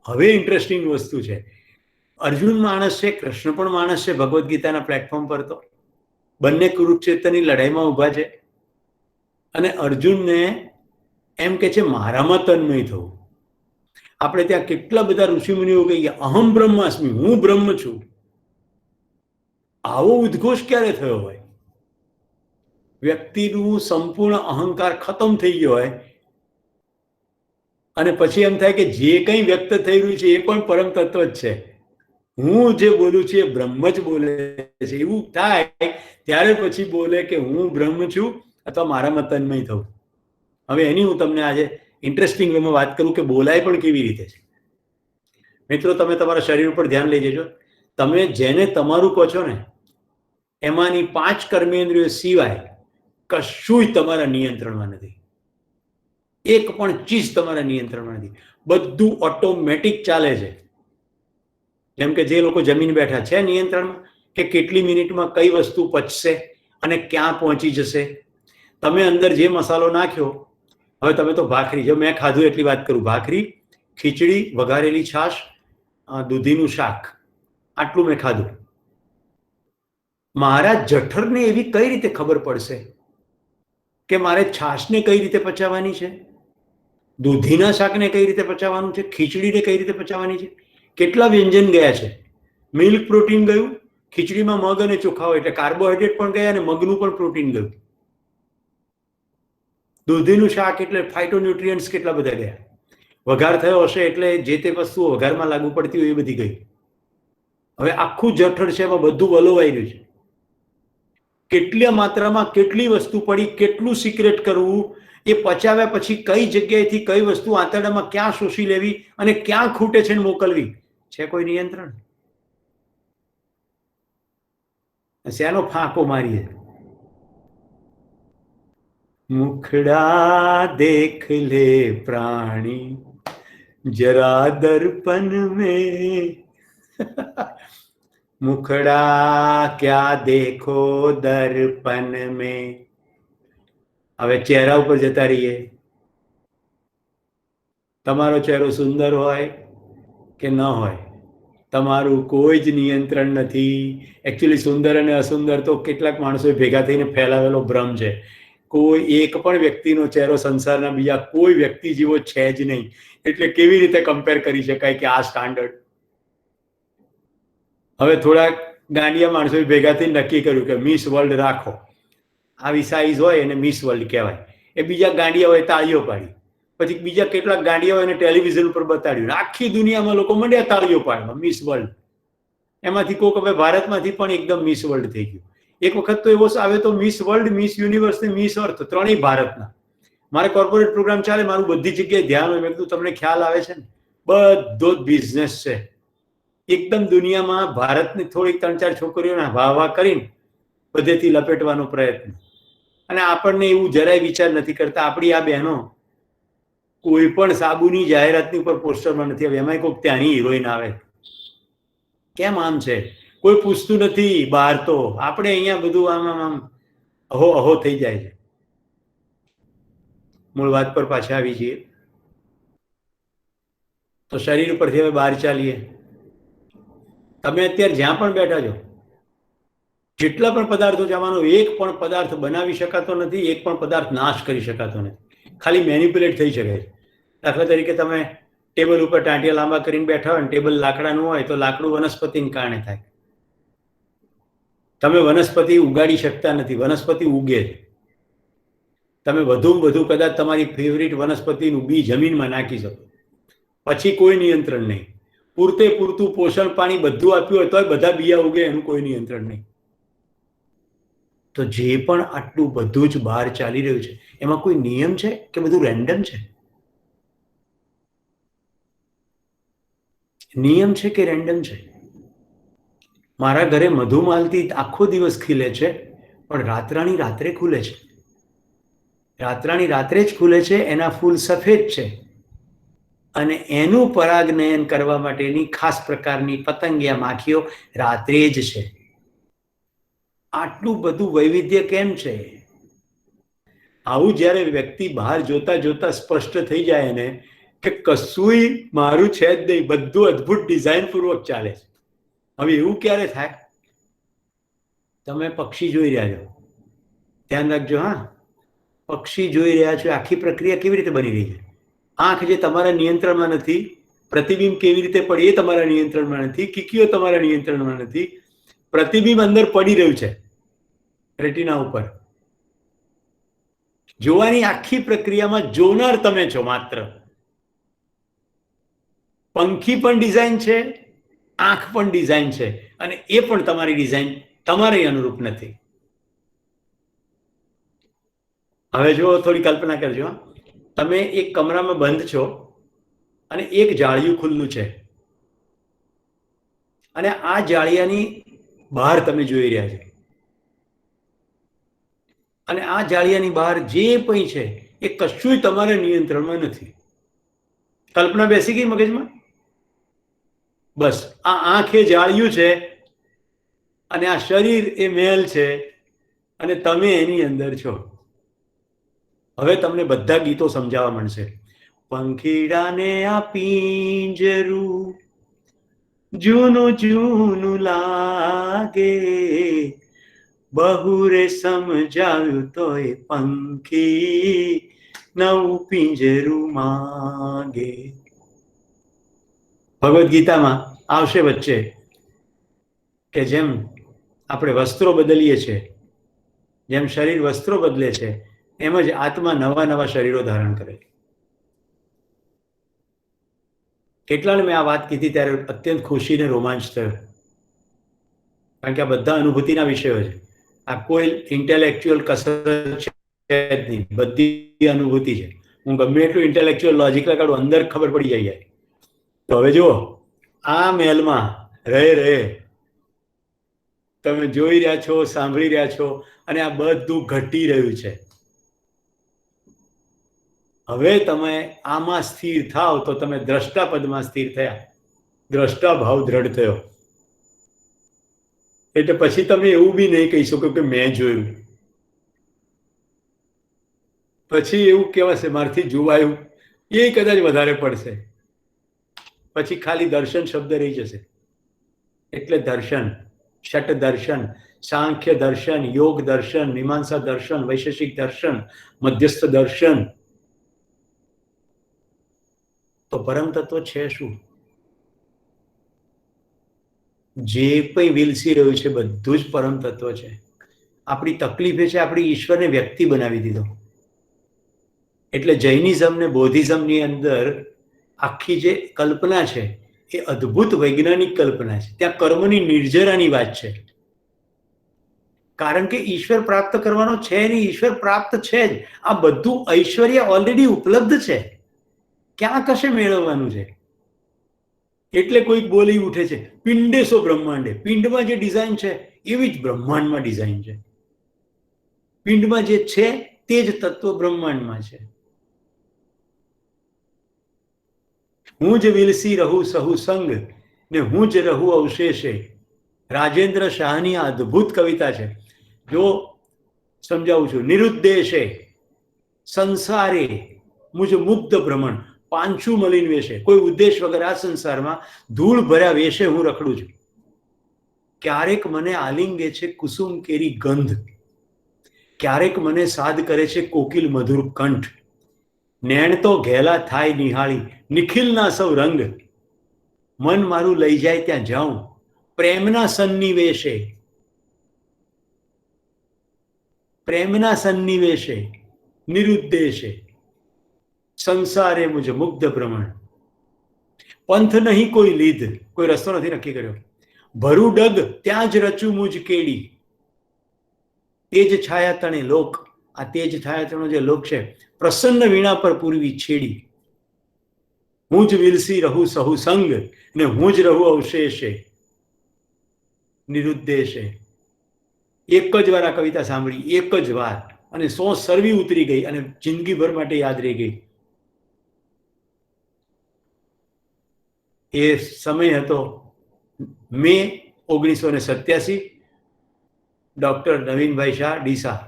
હવે ઇન્ટરેસ્ટિંગ વસ્તુ છે, અર્જુન માણસ છે, કૃષ્ણ પણ માણસ છે ભગવદ્ ગીતાના પ્લેટફોર્મ પર. તો બંને કુરુક્ષેત્રની લડાઈમાં ઊભા છે અને અર્જુનને એમ કે છે મારામાં તન્મય થવું. આપણે ત્યાં કેટલા બધા ઋષિમુનિઓ કહીએ અહમ બ્રહ્માસ્મિ, હું બ્રહ્મ છું. આવો ઉદ્ઘોષ ક્યારે થયો હોય? વ્યક્તિનું સંપૂર્ણ અહંકાર ખતમ થઈ ગયો હોય અને પછી એમ થાય કે જે કંઈ વ્યક્ત થઈ રહ્યું છે એ પણ પરમ તત્વ જ છે. હું જે બોલું છું એ બ્રહ્મ જ બોલે છે. એવું થાય ત્યારે પછી બોલે કે હું બ્રહ્મ છું અથવા મારામાં તન્મય થવું. હવે એની હું તમને આજે ઇન્ટરેસ્ટિંગ વેમાં વાત કરું કે બોલાય પણ કેવી રીતે છે. મિત્રો, તમે તમારા શરીર ઉપર ધ્યાન લઈ જજો. તમે જેને તમારું કહો છો ને, એમાંની 5 કર્મેન્દ્રિયો સિવાય કશું તમારા નિયંત્રણમાં નથી. એક પણ ચીજ તમારા નિયંત્રણમાં નથી. બધું ઓટોમેટિક ચાલે છે. જેમ કે જે લોકો જમીન બેઠા છે નિયંત્રણમાં, કે કેટલી મિનિટમાં કઈ વસ્તુ પચશે અને ક્યાં પહોંચી જશે. તમે અંદર જે મસાલો નાખ્યો, હવે તમે તો ભાખરી, જો મેં ખાધું એટલી વાત કરું, ભાખરી, ખીચડી, વઘારેલી છાશ, દૂધીનું શાક, આટલું મેં ખાધું. મારા જઠરને એવી કઈ રીતે ખબર પડશે કે મારે છાશને કઈ રીતે પચાવવાની છે, દૂધીના શાકને કઈ રીતે પચાવવાનું છે, ખીચડીને કઈ રીતે પચાવવાની છે? કેટલા વ્યંજન ગયા છે. મિલ્ક પ્રોટીન ગયું, ખીચડીમાં મગ અને ચોખા હોય એટલે કાર્બોહાઈડ્રેટ પણ ગયા અને મગનું પણ પ્રોટીન ગયું. દૂધીનું શાક એટલે ફાઇટોન્યુટ્રિયન્ટ્સ કેટલા બધા ગયા. વઘાર થયો હશે એટલે જે તે વસ્તુઓ વઘારમાં લાગુ પડતી હોય એ બધી ગઈ. હવે આખું જઠર છે એમાં બધું વલોવાઈ રહ્યું છે. કેટલી માત્રામાં કેટલી વસ્તુ પડી, કેટલું સિક્રેટ કરવું, એ પચાવ્યા પછી કઈ જગ્યાએથી કઈ વસ્તુ આંતરડામાં ક્યાં શોષી લેવી અને ક્યાં ખૂટે છે મોકલવી, છે કોઈ નિયંત્રણ? શેનો ફાંકો મારીએ? મુખડા દેખ લે પ્રાણી જરા દર્પણ में મુખડા ક્યા દેખો દર્પણ में. હવે ચહેરા ઉપર જતા રહીએ. તમારો ચહેરો સુંદર હોય કે ન હોય, તમારું કોઈ જ નિયંત્રણ નથી. એકચ્યુઅલી સુંદર અને અસુંદર તો કેટલાક માણસો ભેગા થઈને ફેલાવેલો ભ્રમ છે. કોઈ એક પણ વ્યક્તિનો ચહેરો સંસારના બીજા કોઈ વ્યક્તિ જેવો છે જ નહીં. એટલે કેવી રીતે કમ્પેર કરી શકાય કે આ સ્ટાન્ડર્ડ? હવે થોડાક ગાંડિયા માણસોએ ભેગા થઈને નક્કી કર્યું કે મિસ વર્લ્ડ રાખો. આવી સાઈઝ હોય એને મિસ વર્લ્ડ કહેવાય. એ બીજા ગાંડિયા હોય તાળીઓ પાડી. પછી બીજા કેટલાક ગાંડિયા હોય એને ટેલિવિઝન ઉપર બતાડ્યું. આખી દુનિયામાં લોકો મંડ્યા તાળીઓ પાડવા, મિસ વર્લ્ડ. એમાંથી કોઈક હવે ભારતમાંથી પણ એકદમ મિસ વર્લ્ડ થઈ ગયું. એક વખત તો એવો આવે તો મિસ વર્લ્ડ, મિસ યુનિવર્સ ને મિસ અર્થ ત્રણેય ભારતના. મારે કોર્પોરેટ પ્રોગ્રામ ચાલે, મારું બધી જગ્યાએ ધ્યાન હોય. મેં કીધું તમને ખ્યાલ આવે છે ને, બધો જ બિઝનેસ છે. એકદમ દુનિયામાં ભારતની થોડીક 3-4 છોકરીઓને વાહ કરીને બધેથી લપેટવાનો પ્રયત્ન. અને આપણને એવું જરાય વિચાર નથી કરતા. આપણી આ બહેનો કોઈ પણ સાબુની જાહેરાતની ઉપર પોસ્ટરમાં નથી આવે, એમાંય કોઈક ત્યાંની હિરોઈન આવે. કેમ આમ છે? કોઈ પૂછતું નથી બહાર. તો આપણે અહીંયા બધું આમ અહો અહો થઈ જાય છે. મૂળ વાત પર પાછા આવી જઈએ તો શરીર ઉપરથી હવે બહાર ચાલીએ. તમે અત્યારે જ્યાં પણ બેઠા છો, જેટલા પણ પદાર્થો જવાનો, એક પણ પદાર્થ બનાવી શકાતો નથી, એક પણ પદાર્થ નાશ કરી શકાતો નથી. ખાલી મેનિપ્યુલેટ થઈ શકે છે. દાખલા તરીકે તમે ટેબલ ઉપર ટાંટિયા લાંબા કરીને બેઠા હોય ને ટેબલ લાકડાનું હોય તો લાકડું વનસ્પતિને કારણે થાય. તમે વનસ્પતિ ઉગાડી શકતા નથી, વનસ્પતિ ઉગે છે. તમે વધુમાં વધુ કદાચ તમારી ફેવરિટ વનસ્પતિનું બી જમીનમાં નાખી શકો, પછી કોઈ નિયંત્રણ નહીં. પૂરતું પોષણ પાણી બધું આપ્યું હોય તોય બધા બિયા ઉગે, એનું કોઈ નિયંત્રણ નહીં. તો જે પણ આટલું બધું જ બહાર ચાલી રહ્યું છે એમાં કોઈ નિયમ છે કે બધું રેન્ડમ છે? નિયમ છે કે રેન્ડમ છે? મારા ઘરે મધુમાલતી આખો દિવસ ખીલે છે, પણ રાતરાણી રાત્રે ખુલે છે. રાતરાણી રાત્રે જ ખુલે છે, એના ફૂલ સફેદ છે અને એનું પરાગનયન કરવા માટેની ખાસ પ્રકારની પતંગિયા માખીઓ રાત્રે જ છે. આટલું બધું વૈવિધ્ય કેમ છે? આવું જ્યારે વ્યક્તિ બહાર જોતા જોતા સ્પષ્ટ થઈ જાય ને કે કશુંય મારું છે જ નહીં, બધું અદ્ભુત ડિઝાઇન પૂર્વક ચાલે છે. હવે એવું ક્યારે થાય? તમે પક્ષી જોઈ રહ્યા છો, ધ્યાન રાખજો હા. પક્ષી જોઈ રહ્યા છો, આખી પ્રક્રિયા કેવી રીતે બની રહી છે? આંખ જે તમારા નિયંત્રણમાં નથી, પ્રતિબિંબ કેવી રીતે પડે એ તમારા નિયંત્રણમાં નથી, કીકીઓ તમારા નિયંત્રણમાં નથી. પ્રતિબિંબ અંદર પડી રહ્યું છે રેટિના ઉપર. જોવાની આખી પ્રક્રિયામાં જોનાર તમે છો માત્ર. પંખી પણ ડિઝાઇન છે, આંખ પણ ડિઝાઇન છે, અને એ પણ તમારી ડિઝાઇન તમારે અનુરૂપ નથી. હવે જો થોડી કલ્પના કરજો, તમે એક કમરામાં બંધ છો અને એક જાળિયું ખુલ્લું છે અને આ જાળિયાની બહાર તમે જોઈ રહ્યા છો અને આ જાળિયાની બહાર જે કંઈ છે એ કશું તમારા નિયંત્રણમાં નથી. કલ્પના બેસી ગઈ મગજમાં? બસ આ આંખ એ જાળિયું છે અને આ શરીર એ મહેલ છે અને તમે એની અંદર છો. હવે તમને બધા ગીતો સમજાવવા મળશે. પંખીડાને આ પિંજરું જૂનું જૂનું લાગે, બહુ રે સમજાવ્યું તોય પંખી નવું પિંજરું માંગે. ભગવદ્ ગીતામાં આવશે વચ્ચે કે જેમ આપણે વસ્ત્રો બદલીએ છીએ, જેમ શરીર વસ્ત્રો બદલે છે, એમ જ આત્મા નવા નવા શરીરો ધારણ કરે છે. કેટલાને મેં આ વાત કીધી ત્યારે અત્યંત ખુશી ને રોમાંચ થયો, કારણ કે આ બધા અનુભૂતિના વિષયો છે. આ કોઈ ઇન્ટેલેક્ચ્યુઅલ કસરત છે જ નહીં, બધી અનુભૂતિ છે. હું ગમે એટલું ઇન્ટેલેક્ચ્યુઅલ લોજિક લગાડું, અંદર ખબર પડી જાય. તો હવે જુઓ, આ મહેલમાં રહે તમે જોઈ રહ્યા છો, સાંભળી રહ્યા છો, અને આ બધું ઘટી રહ્યું છે. હવે તમે આમાં સ્થિર થાવ તો તમે દ્રષ્ટા પદમાં સ્થિર થયા, દ્રષ્ટા ભાવ દ્રઢ થયો. એટલે પછી તમે એવું બી નહીં કહી શકો કે મેં જોયું. પછી એવું કહેવાશે મારથી જોવાયું, એ કદાચ વધારે પડશે. પછી ખાલી દર્શન શબ્દ રહી જશે. એટલે દર્શન, ષટ દર્શન, સાંખ્ય દર્શન, યોગ દર્શન, મીમાંસા દર્શન, વૈશેષિક દર્શન, મધ્યસ્થ દર્શન. તો પરમ તત્વ છે શું? જે કંઈ વિલસી રહ્યું છે બધું જ પરમ તત્વ છે. આપણી તકલીફ એ છે આપણી ઈશ્વરને વ્યક્તિ બનાવી દીધો. એટલે જૈનિઝમ ને બૌદ્ધિઝમની અંદર આખી જે કલ્પના છે એ અદ્ભુત વૈજ્ઞાનિક કલ્પના છે. ત્યાં કર્મની નિર્જરાની વાત છે, કારણ કે ઈશ્વર પ્રાપ્ત કરવાનો છે નહીં, ઈશ્વર પ્રાપ્ત છે જ. આ બધું ઐશ્વર્ય ઓલરેડી ઉપલબ્ધ છે, ક્યાં કશે મેળવવાનું છે. એટલે કોઈક બોલી ઉઠે છે પિંડેશો બ્રહ્માંડે. પિંડમાં જે ડિઝાઇન છે એવી જ બ્રહ્માંડમાં ડિઝાઇન છે. પિંડમાં જે છે તે જ તત્વ બ્રહ્માંડમાં છે. હું જ વિલસી રહું સહુ સંગ ને હું જ રહું અવશેષે. રાજેન્દ્ર શાહની આ અદ્ભુત કવિતા છે. જો સમજાવું છું. નિરુદ્દેશે સંસારે મુજ મુગ્ધ ભ્રમણ, પાંચું મલિન વેશે. કોઈ ઉદ્દેશ વગર આ સંસારમાં ધૂળ ભર્યા વેશે હું રખડું છું. ક્યારેક મને આલિંગે છે કુસુમ કેરી ગંધ, ક્યારેક મને સાદ કરે છે કોકિલ મધુર કંઠ. નેણ તો ઘેલા થાય નિહાળી નિખિલના સૌ રંગ, મન મારું લઈ જાય ત્યાં જાઉં પ્રેમના સન્નિવેશે. પ્રેમના સન્નિવેશે, નિરુદ્દેશે, સંસારે મુજ મુગ્ધ ભ્રમણ. પંથ નહીં કોઈ લીધ, કોઈ રસ્તો નથી નક્કી કર્યો. ભરું ડગ ત્યાં જ રચું મુજ કેડી. તેજ છાયા તણે લોક, આ તેજ છાયા તણો જે લોક છે, પ્રસન્ન વીણા પર પૂરવી છેડી. હું જ વિલસી રહું સહુ સંગ ને હું જ રહું અવશેષે, નિરુદ્દેશે. એક જ વાર આ કવિતા સાંભળી, એક જ વાર, અને સરવી ઉતરી ગઈ અને જિંદગીભર માટે યાદ રહી ગઈ. એ સમય હતો મે 1987. ડોક્ટર નવીનભાઈ શાહ ડીસા.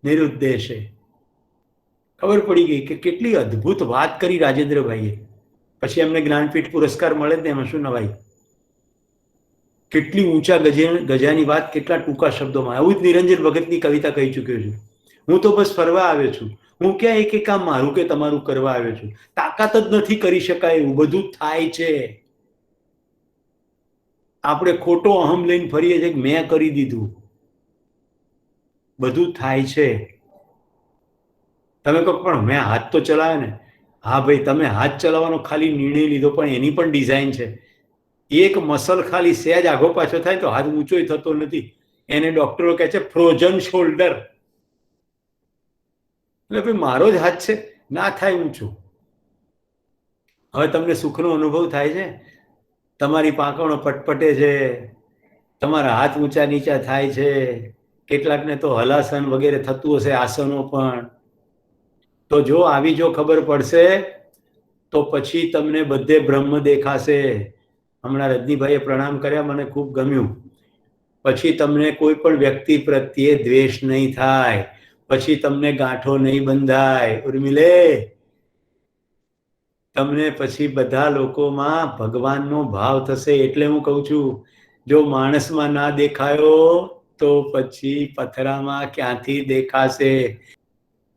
નિરુદ્દેશે. ખબર પડી ગઈ કે કેટલી અદ્ભુત વાત કરી રાજેન્દ્રભાઈએ. પછી એમને જ્ઞાનપીઠ પુરસ્કાર મળે ને એમાં શું નવાઈ. કેટલી ઊંચા ગજાની વાત કેટલા ટૂંકા શબ્દોમાં. આવું જ નિરંજન ભગતની કવિતા કહી ચૂક્યો છું. હું તો બસ ફરવા આવ્યો છું, હું ક્યાં એક કામ મારું કે તમારું કરવા આવ્યો છું. તાકાત જ નથી કરી શકાય એવું, બધું થાય છે. આપણે ખોટો અહમ લઈને ફરીએ છીએ કે મેં કરી દીધું. બધું થાય છે. તમે કહો પણ મેં હાથ તો ચલાવ્યો ને. હા ભાઈ, તમે હાથ ચલાવવાનો ખાલી નિર્ણય લીધો, પણ એની પણ ડિઝાઇન છે. એક મસલ ખાલી સહેજ આગો પાછો થાય તો હાથ ઊંચો થતો નથી. એને ડોક્ટરો કહે છે ફ્રોઝન શોલ્ડર. એટલે ભાઈ મારો જ હાથ છે, ના થાય ઊંચું. હવે તમને સુખનો અનુભવ થાય છે? તમારી પાંખણો પટપટે છે, તમારા હાથ ઊંચા નીચા થાય છે, કેટલાકને તો હલાસન વગેરે થતું હશે, આસનો પણ. તો જો આવી જો ખબર પડશે તો પછી તમને બધે બ્રહ્મ દેખાશે. હમણાં રજનીભાઈએ પ્રણામ કર્યા, મને ખૂબ ગમ્યું. પછી તમને કોઈ પણ વ્યક્તિ પ્રત્યે દ્વેષ નહીં થાય, પછી તમને ગાંઠો નહીં બંધાય. ઉર્મિલે, તમને પછી બધા લોકોમાં ભગવાનનો ભાવ થશે. એટલે હું કહું છું, જો માણસમાં ના દેખાયો તો પછી પથરામાં ક્યાંથી દેખાશે?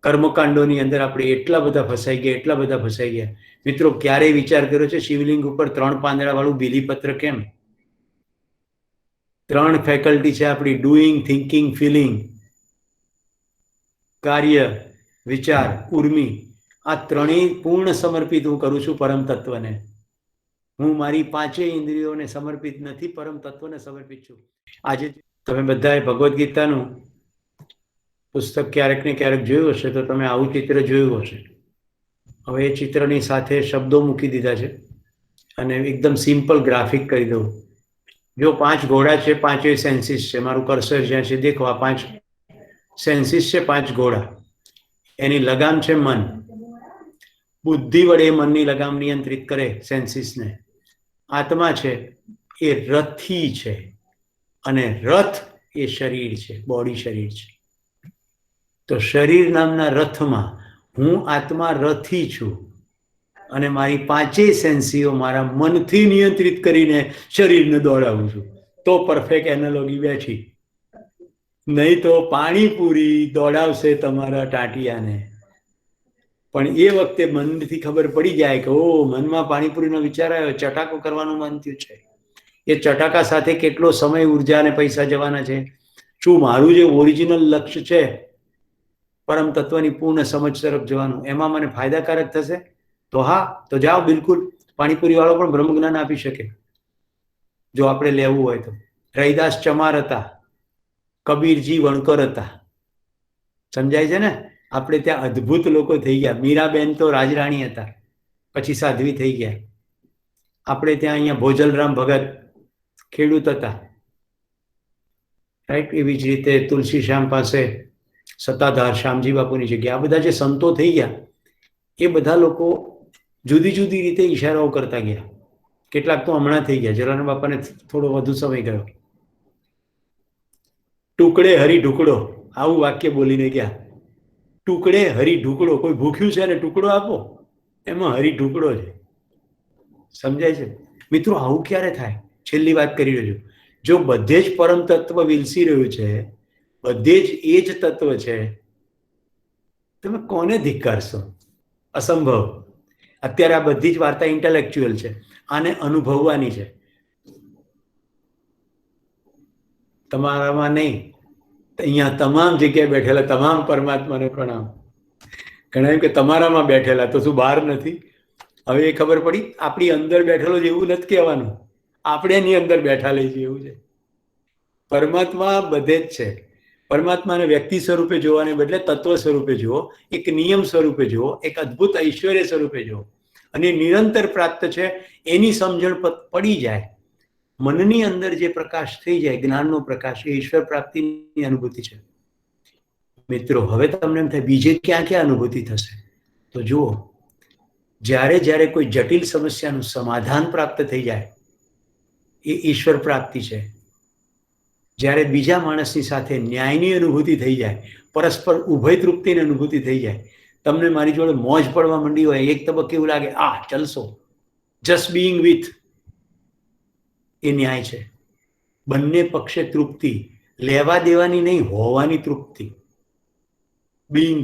કર્મકાંડોની અંદર આપણે એટલા બધા ફસાઈ ગયા. મિત્રો, ક્યારેય વિચાર કર્યો છે શિવલિંગ ઉપર 3 પાંદડા વાળું બીલીપત્ર કેમ? 3 ફેકલ્ટી છે આપણી: ડુઈંગ, થિંકિંગ, ફિલિંગ. કાર્ય, વિચાર, ઉર્મી. આ ત્રણેય પૂર્ણ સમર્પિત હું કરું છું પરમ તત્વને. હું મારી 5 ઇન્દ્રિયોને સમર્પિત નથી, પરમ તત્વને સમર્પિત છું. આજે તમે બધાએ ભગવદ્ ગીતાનું પુસ્તક ક્યારેક ને ક્યારેક જોયું હશે તો તમે આવું ચિત્ર જોયું હશે. હવે એ ચિત્રની સાથે શબ્દો મૂકી દીધા છે અને એકદમ સિમ્પલ ગ્રાફિક કરી દઉં. જો 5 ઘોડા છે, 5 સેન્સીસ છે. મારું કર્સર જ્યાં છે દેખો, આ 5 સેન્સીસ છે, 5 ઘોડા. એની લગામ છે મન. બુદ્ધિ વડે મનની લગામ નિયંત્રિત કરે સેન્સીસને. આત્મા છે એ રથી છે અને રથ એ શરીર છે, બોડી શરીર છે. તો શરીર નામના રથમાં હું આત્મા રથી છું અને મારી 5 સેન્સીઓ મારા મનથી નિયંત્રિત કરીને શરીરને દોડાવું છું. તો પરફેક્ટ એનાલોગી બેઠી. નહીં તો પાણીપુરી દોડાવશે તમારા ટાટિયાને. પણ એ વખતે મનથી ખબર પડી જાય કે ઓ, મનમાં પાણીપુરીનો વિચાર આવ્યો, ચટાકો કરવાનું મન થયું છે. એ ચટાકા સાથે કેટલો સમય, ઉર્જા અને પૈસા જવાના છે. શું મારું જે ઓરિજિનલ લક્ષ્ય છે પરમ તત્વની પૂર્ણ સમજ તરફ જવાનું, એમાં મને ફાયદાકારક થશે? તો હા, તો જાઓ. બિલકુલ. પાણીપુરી વાળો પણ બ્રહ્મ જ્ઞાન આપી શકે જો આપણે લેવું હોય તો. રૈદાસ ચમાર હતા, કબીરજી વણકર હતા. સમજાય છે ને? આપણે ત્યાં અદ્ભુત લોકો થઈ ગયા. મીરાબેન તો રાજરાણી હતા, પછી સાધ્વી થઈ ગયા. આપણે ત્યાં અહીંયા ભોજલરામ ભગત ખેડૂત હતા, રાઈટ? એવી જ રીતે તુલસી શ્યામ પાસે સત્તાધાર શામજી બાપુની જગ્યા. આ બધા જે સંતો થઈ ગયા એ બધા લોકો જુદી જુદી રીતે ઈશારાઓ કરતા ગયા. કેટલાક તો હમણાં થઈ ગયા. જલારામ બાપાને થોડો વધુ સમય ગયો. ટુકડે હરી ઢુકડો, આવું વાક્ય બોલીને ગયા. ટુકડે હરી ઢુકડો. કોઈ ભૂખ્યું છે ને ટુકડો આપો, એમાં હરી ઢુકડો છે. સમજાય છે મિત્રો? આવું ક્યારે થાય? છેલ્લી વાત કરી રહ્યો છું. જો બધે જ પરમ તત્વ વિલસી રહ્યું છે, બધે જ એ જ તત્વ છે, તમે કોને ધિક્કારશો? અસંભવ. અત્યારે આ બધી જ વાર્તા ઇન્ટેલેક્ચ્યુઅલ છે, આને અનુભવવાની છે. તમારામાં નહીં, અહીંયા તમામ જગ્યાએ બેઠેલા તમામ પરમાત્માને પ્રણામ. ઘણા એમ કે તમારામાં બેઠેલા, તો શું બહાર નથી? હવે એ ખબર પડી. આપણી અંદર બેઠેલો જ એવું નથી કહેવાનું, આપણે એની અંદર બેઠા લઈ છીએ એવું છે. પરમાત્મા બધે જ છે. પરમાત્માને વ્યક્તિ સ્વરૂપે જોવાને બદલે તત્વ સ્વરૂપે જુઓ, એક નિયમ સ્વરૂપે જુઓ, એક અદ્ભુત ઐશ્વર્ય સ્વરૂપે જુઓ. અને નિરંતર પ્રાપ્ત છે એની સમજણ પડી જાય. મનની અંદર જે પ્રકાશ થઈ જાય, જ્ઞાનનો પ્રકાશ, એ ઈશ્વર પ્રાપ્તિની અનુભૂતિ છે. મિત્રો, હવે તમને એમ થાય બીજે ક્યાં ક્યાં અનુભૂતિ થશે? તો જુઓ, જ્યારે જ્યારે કોઈ જટિલ સમસ્યાનું સમાધાન પ્રાપ્ત થઈ જાય, એ ઈશ્વર પ્રાપ્તિ છે. જ્યારે બીજા માણસની સાથે ન્યાયની અનુભૂતિ થઈ જાય, પરસ્પર ઉભય તૃપ્તિની અનુભૂતિ થઈ જાય, તમને મારી જોડે મોજ પડવા માંડી હોય, એક તબક્કે એવું લાગે આ ચલશો, જસ્ટ બીઇંગ વિથ, એ ન્યાય છે. બંને પક્ષે તૃપ્તિ, લેવા દેવાની નહીં, હોવાની તૃપ્તિ. બીઇંગ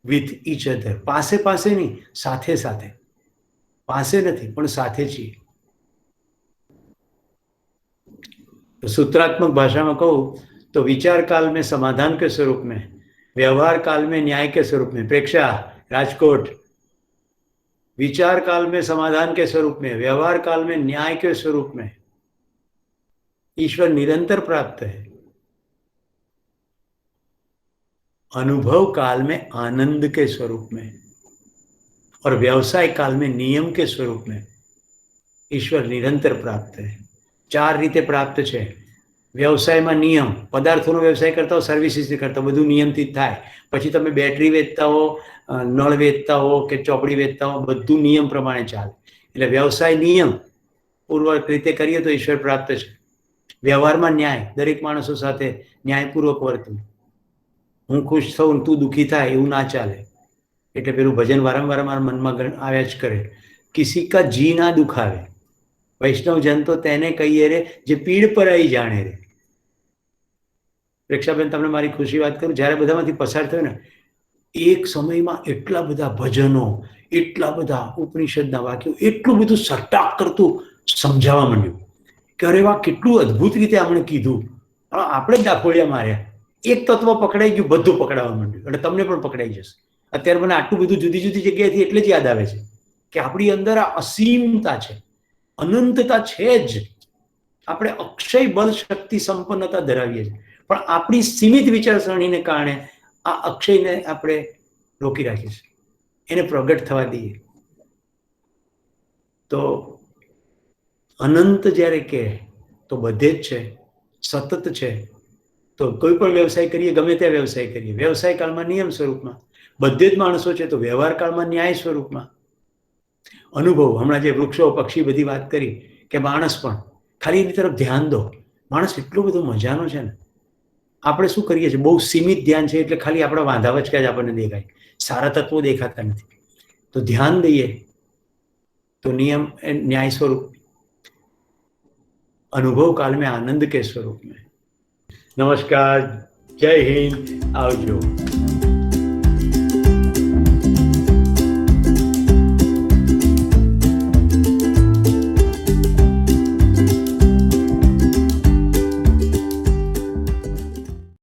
વિથ ઈચ અધર, પાસે પાસે નહીં, સાથે સાથે. પાસે નથી પણ સાથે છીએ. सूत्रात्मक भाषा में कहूँ तो विचार काल में समाधान के स्वरूप में, व्यवहार काल में न्याय के स्वरूप में. प्रेक्षा, राजकोट. विचार काल में समाधान के स्वरूप में, व्यवहार काल में न्याय के स्वरूप में ईश्वर निरंतर प्राप्त है. अनुभव काल में आनंद के स्वरूप में और व्यवसाय काल में नियम के स्वरूप में ईश्वर निरंतर प्राप्त है. 4 રીતે પ્રાપ્ત છે. વ્યવસાયમાં નિયમ, પદાર્થોનો વ્યવસાય કરતા હો, સર્વિસીસ કરતા, બધું નિયમથી જ થાય. પછી તમે બેટરી વેચતા હો, નળ વેચતા હો કે ચોપડી વેચતા હો, બધું નિયમ પ્રમાણે ચાલે. એટલે વ્યવસાય નિયમ પૂર્વક રીતે કરીએ તો ઈશ્વર પ્રાપ્ત છે. વ્યવહારમાં ન્યાય, દરેક માણસો સાથે ન્યાયપૂર્વક વર્તવું. હું ખુશ થઉં, તું દુઃખી થાય, એવું ના ચાલે. એટલે પેલું ભજન વારંવાર મારા મનમાં આવ્યા જ કરે, કિસી કા જી ના દુખાવે, વૈષ્ણવ જન તો તેને કહીએ રે જે પીડ પર આવી જાણે રે. પ્રેક્ષાબેન, તમને મારી ખુશી વાત કરું, જ્યારે બધામાંથી પસાર થયો ને, એક સમયમાં એટલા બધા ભજનો, એટલા બધા ઉપનિષદના વાક્યો, એટલું બધું સરટાક કરતું સમજાવવા માંડ્યું કે અરે વાહ, કેટલું અદ્ભુત રીતે આપણે કીધું. આપણે જ દાખોડિયા માર્યા. એક તત્વ પકડાઈ ગયું, બધું પકડાવા માંડ્યું. અને તમને પણ પકડાઈ જશે. અત્યારે મને આટલું બધું જુદી જુદી જગ્યાએથી એટલે જ યાદ આવે છે કે આપણી અંદર આ અસીમતા છે, અનંતતા છે જ. આપણે અક્ષય બળ શક્તિ સંપન્નતા ધરાવીએ છીએ, પણ આપણી સીમિત વિચારસરણીને કારણે આ અક્ષયને આપણે રોકી રાખીએ છીએ, એને પ્રગટ થવા દઈએ. તો અનંત જ્યારે કહે તો બધે જ છે, સતત છે. તો કોઈ પણ વ્યવસાય કરીએ, ગમે ત્યાં વ્યવસાય કરીએ, વ્યવસાય કાળમાં નિયમ સ્વરૂપમાં, બધે જ માણસો છે તો વ્યવહાર કાળમાં ન્યાય સ્વરૂપમાં. અનુભવ, હમણાં જે વૃક્ષો પક્ષી બધી વાત કરી, કે માણસ પણ ખાલી એની તરફ ધ્યાન દો. માણસ એટલો બધો મજાનો છે ને. આપણે શું કરીએ છીએ, બહુ સીમિત ધ્યાન છે એટલે ખાલી આપણા વાંધા વચકા જ આપણને દેખાય, સારા તત્વો દેખાતા નથી. તો ધ્યાન દઈએ तो नियम न्याय स्वरूप, अनुभव काल में आनंद के स्वरूप में. नमस्कार, जय हिंद, आवजो.